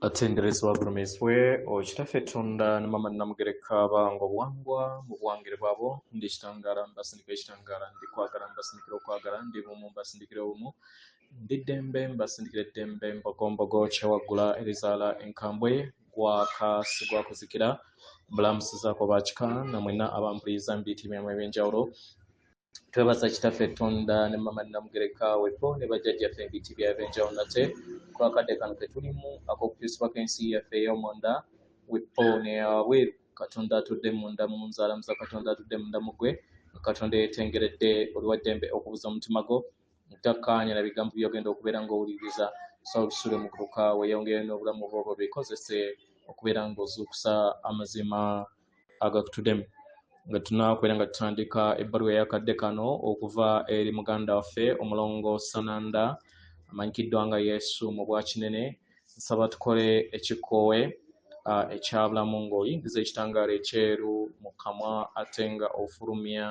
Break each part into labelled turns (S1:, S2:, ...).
S1: Atenderezwa Burumeswe okitaffe Tonda ne mama namugereka bango bwangwa mu bwangere bwabo ndi kitangala mbasindika ekitangala ndi kwagala mbasindikira okwagala ndi bumu mbasindikira obumu ndi ddembe mbasindikira eddembe mbogombogo kyewaggula erizaala enkambwe gwakasi gwakuzikira mbulamusizaako bakika namwena abampuliriza mbiyitibwamu ebyenjawulo twebaza kitaffe Tonda ne mama namugereka wepo ne bajjajjaffe mbiyitibwa ebyenjawulo nate kwakadde kano ketulimu ak'okukyusibwa kw'ensi yaffe ey'omunda wepo ne abweru Katonda atudde munda mu nzaalamuza Katonda atudde munda mu ggwe Katonda yeetengeredde oli wa ddembe okubuza omutima gwo ntakkaanya na bigambo by'ogenda okubeera ng'owuliriza so bisule mu kutuka weeyongere n'obulamu bwo bikozese okubeera ng'ozuukusa amazima agakutuddemu nga tunakubeera nga tutandika ebbaluwa ey'akadde kano okuva eri muganda waffe omulongo Sananda amanyikiddwa nga Yesu mu bwakinene nsaba tukole ekikoowe ekyabulamu ng'oyingiza ekitangaala ekyeru mu kamwa ate nga ofulumya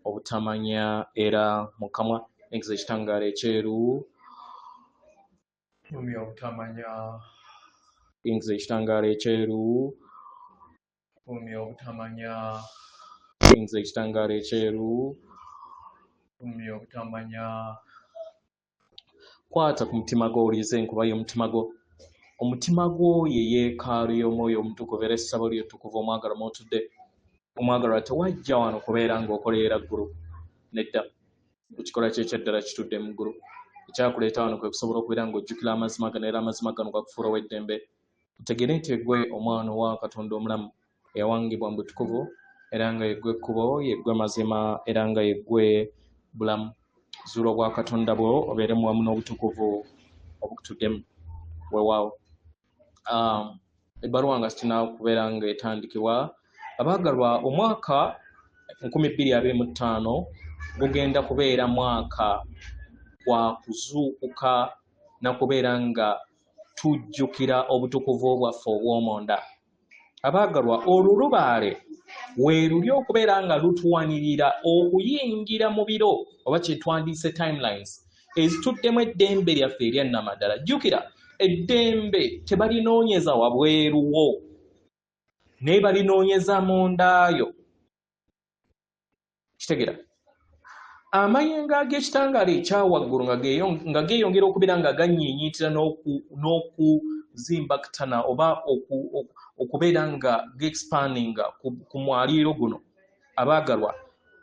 S1: obutamanya era mu kamwa yingiza ekitangaala ekyeru fulumya obutamanya yingiza ekitangaala ekyeru fulumya obutamanya yingiza ekitangaala ekyeru fulumya obutamanya kwata ku mutima gwo owulirize enkuba y'omutima gwo omutima gwo ye yeekaalu y'omwoyo omutukuvu era essabo ly'ettukuvu omwagalwa mw'otudde omwagalwa tewajja wano kubeera ng'okoleera ggulu nedda ku kikola kye ekyaddala kitudde mu ggulu ekyakuleeta wano kwe kusobola okubeera ng'ojjukira amazima gano era amazima gano gakufuula ow'eddembe otegere nti eggwe omwana wa Katonda omulamu eyawangibwa mu butukuvu era nga yeggwe ekkubo yeggwe mazima era nga yeggwe bulamu zuula obwa Katonda bwo obeere mu wamu n'obutukuvu obukutuddemu weewaawo ebbaluwa nga kitinakubeera ng'etandikibwa abaagalwa omwaka 2025 gugenda kubeera mwaka gwa kuzuukuka nakubeera nga tujjukira obutukuvu bwaffe obw'omunda abaagalwa olulubaale weeruli okubeera nga lutuwanirira okuyingira mu biro oba kyetwandiise timelines ezituddemu eddembe lyaffe eryannamaddala jjukira eddembe tebalinoonyeza wabweruwo naye balinoonyeza mundaayo kitegera amayengo ag'ekitangaala ekyawaggulu nga geeyongera okubeera nga ganyiinyiitira n'okuzimbakitana oba okubeera nga geexpandinga ku mwaliiro guno abaagalwa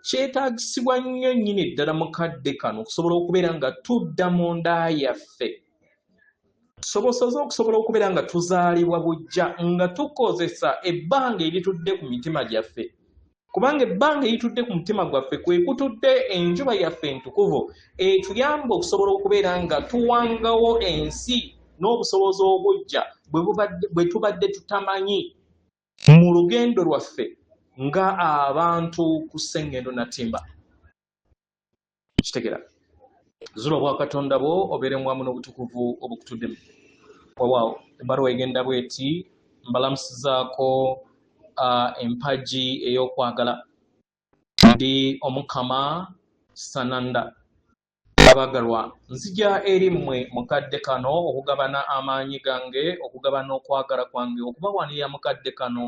S1: kyetaagisibwa nnyo nnyini ddala mukadde kano okusobola okubeera nga tudda mu nda yaffe tusobosoze okusobola okubeera nga tuzaalibwa bujja nga tukozesa ebbanga eritudde ku mitima gyaffe kubanga ebbanga eritudde ku mutima gwaffe kwe kutudde enjuba yaffe entukuvu etuyamba okusobola okubeera nga tuwangawo ensi n'obusobozi obujja bwe tubadde tutamanyi mu lugendo lwaffe nga abantu ku sseŋŋendo natimba kitegera zuula obwa Katonda bwo obeere mu wamu n'obutukuvu obukutuddemu weewaawo ebbaluwa egenda bweti mbalamusizaako empagi ey'okwagala ndi omukama Sananda abaagalwa nzija eri mmwe mukadde kano okugabana amaanyi gange okugabana okwagala kwange okubawanirira mukadde kano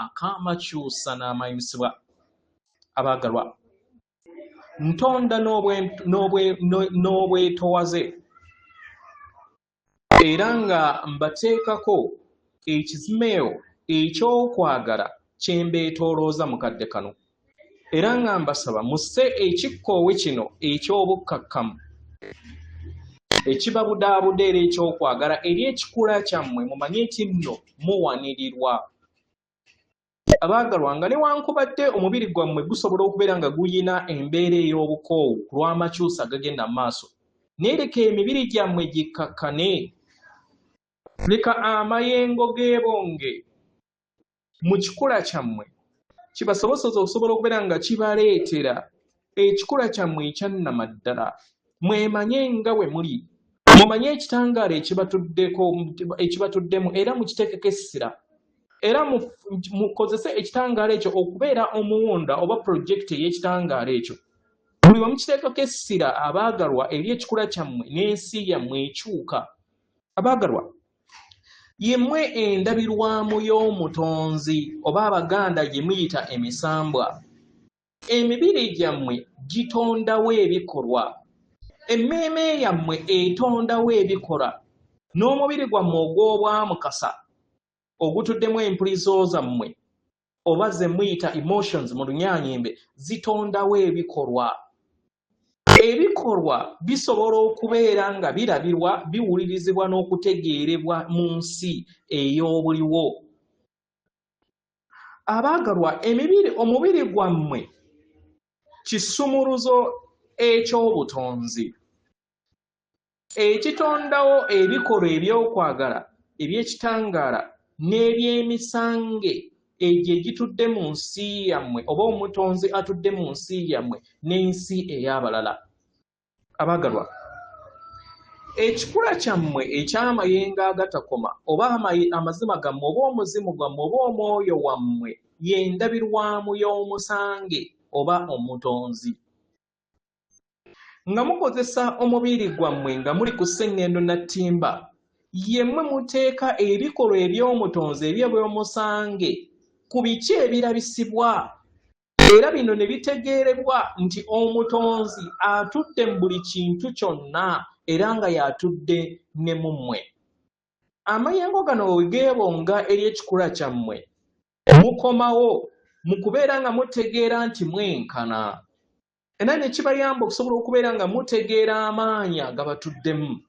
S1: ak'amakyusa n'amayunisibwa abaagalwa ntonda n'obwetowaze era nga mbateekako ekizimeo eky'okwagala kye mbeetoolooza mukadde kano era nga mbasaba musse ekikkoowe kino eky'obukkakkamu ekibabudaabuda era ekyokwagala eri ekikula kyammwe mumanye nti nno muwanirirwa abaagalwa nga newankubadde omubiri gwammwe gusobola okubeera nga guyina embeera ey'obukoowu ku lw'amakyusa agagenda mu maaso naye leka emibiri gyammwe gikkakkane leka amayengo geebonge mu kikula kyammwe kibasobozesa okusobola okubeera nga kibaleetera ekikula kyammwe ekyannamaddala mwemanye nga bwe muli mumanye ekitangaala ekibatuddemu era mukiteekeko essira era mukozese ekitangaala ekyo okubeera omuwunda oba pulojekiti ey'ekitangaala ekyo buli bwe mukiteekako essira abaagalwa eri ekikula kyammwe n'ensi yammwe ekyuka abaagalwa yemmwe endabirwamu y'omutonzi oba abaganda gye muyita emisambwa. Emibiri gyammwe gitondawo ebikolwa, emmeeme yammwe etondawo ebikola, n'omubiri gwammwe ogw'obwamukasa ogutuddemu empulizo zammwe oba ze muyita emotions mu lunyaanyimbe zitondawo ebikolwa. Ebikolwa bisobola okubeera nga birabirwa, biwulirizibwa n'okutegeerebwa mu nsi ey'obuliwo. Abaagalwa, omubiri gwammwe kisumuluzo eky'obutonzi ekitondawo ebikolwa eby'okwagala, eby'ekitangaala n'eby'emisange egyo egitudde mu nsi yammwe oba omutonzi atudde mu nsi yammwe n'ensi ey'abalala. Abaagalwa, ekikula kyammwe eky'amayengo agatakoma oba amazima gammwe oba omuzimu gwammwe oba omwoyo wammwe y'endabirwamu y'omusange oba omutonzi. Nga mukozesa omubiri gwammwe nga muli ku sseŋŋendo na ttimba, yemmwe muteeka ebikolwa eby'omutonzi eby'omusange ku biki ebirabisibwa, era bino ne bitegeerebwa nti omutonzi atudde mu buli kintu kyonna era nga y'atudde ne mu mmwe. Amayengo gano bwe geebonga eri ekikula kyammwe, mukomawo mu kubeera nga mutegeera nti mwenkana, era ne kibayamba okusobola okubeera nga mutegeera amaanyi agabatuddemu.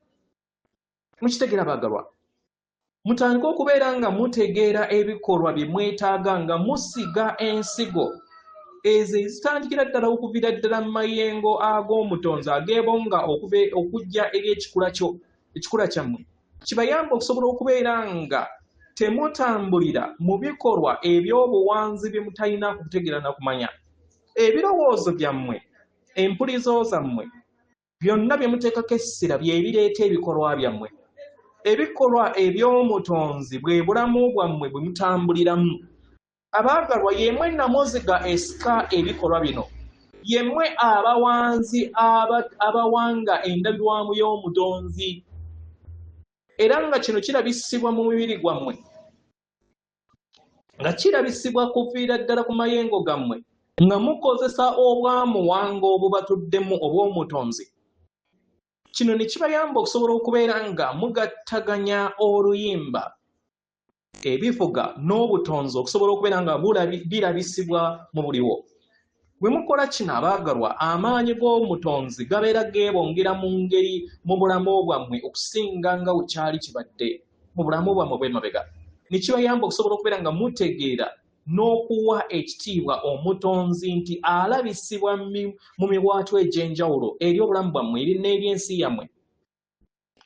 S1: Mukitegeera baagalwa? Mutandike okubeera nga mutegeera ebikolwa bye mwetaaga nga musiga ensigo ezo ezitandikira ddala okuviira ddala mu mayengo ag'omutonzi ageebonga okujja eri ekikula kyammwe. Kibayamba okusobola okubeera nga temutambulira mu bikolwa eby'obuwanzi bye mutalina kutegeera na kumanya. Ebirowoozo byammwe, empulizo zammwe, byonna bye muteekako essira bye bireeta ebikolwa byammwe. Ebikolwa eby'omutonzi bwe bulamu bwammwe bwe mutambuliramu. Abaagalwa, yemmwe namuziga esika ebikolwa bino, yemmwe abawanzi abawanga endabirwamu y'omutonzi, era nga kino kirabisibwa mu mibiri gwammwe, nga kirabisibwa kuviira ddala ku mayengo gammwe, nga mukozesa obwamuwanga obubatuddemu obw'omutonzi. Kino ne kibayamba okusobola okubeera nga mugattaganya oluyimba, ebivuga n'obutonzi okusobola okubeera nga birabisibwa mu buliwo. Bwe mukola kino abaagalwa, amaanyi g'omutonzi gabeera geebongera mu ngeri mu bulamu bwammwe okusinga nga bwe kyali kibadde mu bulamu bwammwe bw'emabega. Ne kibayamba okusobola okubeera nga mutegeera n'okuwa ekitiibwa omutonzi nti alabisibwa mu miwaatwa egy'enjawulo eri obulamu bwammwe n'eby'ensi yammwe.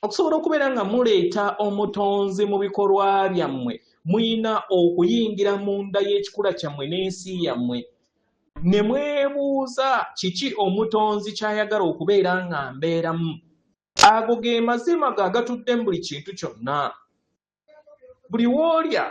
S1: Okusobola okubeera nga muleeta omutonzi mu bikolwa byammwe, muyina okuyingira mu nda y'ekikula kyammwe n'ensi yammwe, ne mwebuuza kiki omutonzi ky'ayagala okubeera nga mbeeramu. Ago ge mazima gagatudde mu buli kintu kyonna. Buli w'olya,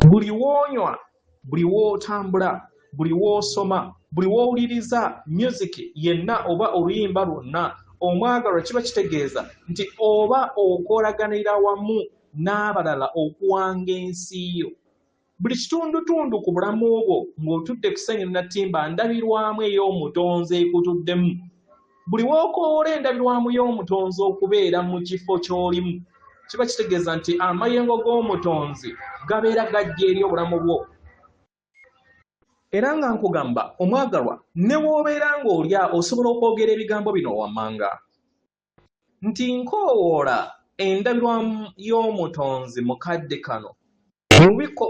S1: buli w'onywa, buli w'otambula, buli w'osoma, buli w'owuliriza music yenna oba oluyimba lwonna, omwagalwa kiba kitegeeza nti oba okolaganira wamu n'abalala okuwanga ensi yo. Buli kitundutundu ku bulamu bwo ng'otudde ku sseŋŋendo na ttimba ndabirwamu ey'omutonzi ekutuddemu. Buli w'okoola endabirwamu y'omutonzi okubeera mu kifo ky'olimu, kiba kitegeeza nti amayengo g'omutonzi gabeera gajja eri obulamu bwo. Era nga nkugamba omwagalwa, ne bw'obeera ng'olya osobola okwogera ebigambo bino wammanga nti nkoowoola endabirwamu y'omutonzi mukadde kano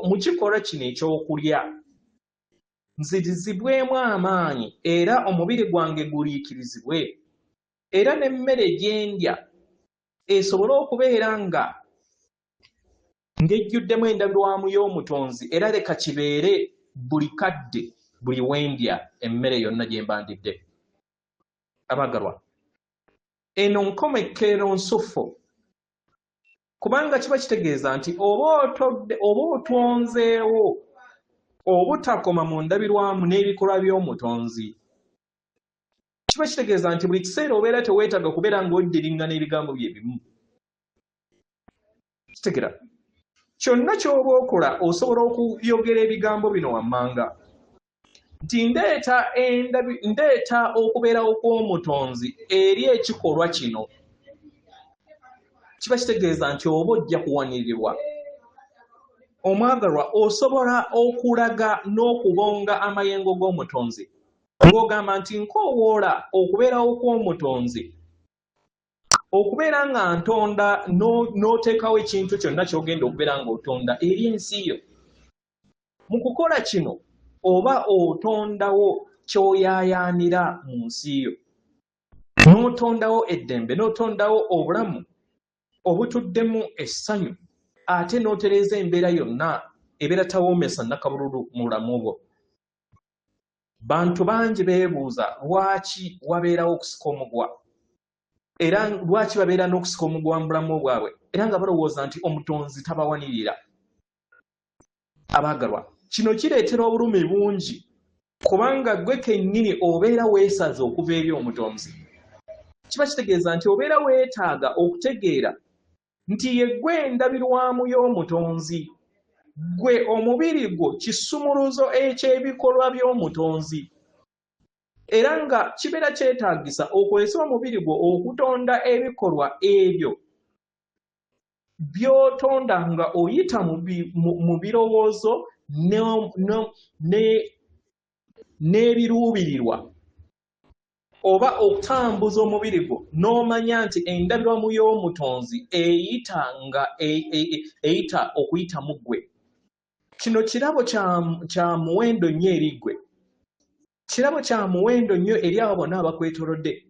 S1: mu kikolwa kino ekyokulya, nzirizibwemu amaanyi era omubiri gwange guliikirizibwe, era n'emmere gye ndya esobole okubeera nga ng'ejjuddemu endabirwamu y'omutonzi, era leka kibeere buli kadde buli wendya emmere yonna gye mba ndidde. Abaagalwa, eno nkomekero nsuffu, kubanga kiba kitegeeza nti oba otonzeewo obutakoma mu ndabirwamu n'ebikolwa by'omutonzi, kiba kitegeeza nti buli kiseera obeera teweetaaga kubeera ng'oddiringa n'ebigambo bye bimu. Kitegeera? kyonna ky'oba okola osobola okuyogera ebigambo bino wammanga nti ndeeta okubeerawo kw'omutonzi eri ekikolwa kino. Kiba kitegeeza nti oba ojja kuwanirirwa. Omwagalwa, osobola okulaga n'okubonga amayengo g'omutonzi ng'ogamba nti nkoowoola okubeerawo kw'omutonzi, okubeera nga ntonda n'oteekawo ekintu kyonna ky'ogenda okubeera ng'otonda eri ensi yo. Mu kukola kino oba otondawo ky'oyaayaanira mu nsi yo, n'otondawo eddembe, n'otondawo obulamu obutuddemu essanyu, ate n'otereeza embeera yonna ebeera tawoomesa nnakabululu mu bulamu bwo. Bantu bangi beebuuza lwaki wabeerawo okusika omugwa, era lwaki babeera n'okusika omugwa mu bulamu bwabwe, era nga balowooza nti omutonzi tabawanirira. Abaagalwa, kino kireetera obulumi bungi, kubanga gwe kennyini obeera weesaze okuva eri omutonzi. Kiba kitegeeza nti obeera weetaaga okutegeera nti ye gwe endabirwamu y'omutonzi, gwe omubiri gwo kisumuluzo eky'ebikolwa by'omutonzi, era nga kibeera kyetaagisa okozesa omubiri gwo okutonda ebikolwa ebyo by'otonda nga oyita mu birowoozo n'ebiruubirirwa, oba okutambuza omubiri gwo n'omanya nti endabirwamu y'omutonzi eyita okuyitamu ggwe. Kino kirabo kya muwendo nnyo eri ggwe, kirabo kya muwendo nnyo eri abo bonna abakwetoolodde.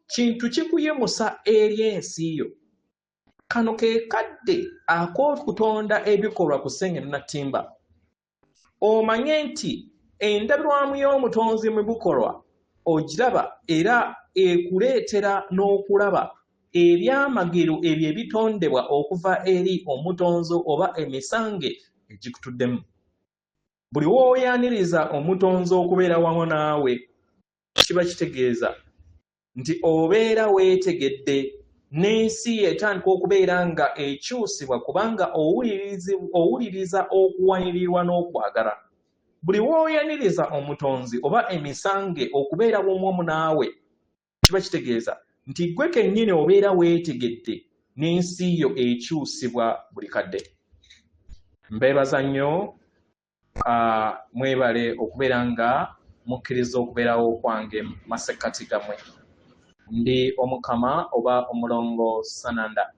S1: Kintu kikuyimusa eri ensi yo. Kano ke kadde ak'okutonda ebikolwa ku ssengeno na ttimba. Omanye nti endabirwamu y'omutonzi mu bikolwa ogiraba era ekuleetera n'okulaba ebyamagero ebyo ebitondebwa okuva eri omutonzi oba emisange egikutuddemu. Buli w'oyaniriza omutonzi okubeera wamu naawe, kiba kitegeeza nti obeera weetegedde n'ensi etandika okubeera nga ekyusibwa kubanga owuliriza okuwanirirwa n'okwagala. Buli w'oyaniriza omutonzi oba emisange okubeera wamu naawe, kiba kitegeeza nti gwe kennyini obeera weetegedde n'ensi yo ekyusibwa buli kadde. Mbeebaza nnyo, mwebale okubeera nga mukkiriza okubeerawo kwange masekkati gammwe. Ndi Omukama oba Omulongo Sananda,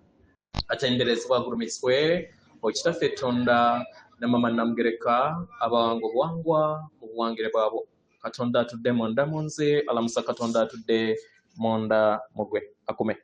S1: atenderezebwa agulumisibwe Okitaffe Tonda ne Mama Namugereka abawangu buwangwa mu buwangire bwabo. Katonda atudde munda mu nze, alamusa Katonda atudde munda mu gwe. Akume.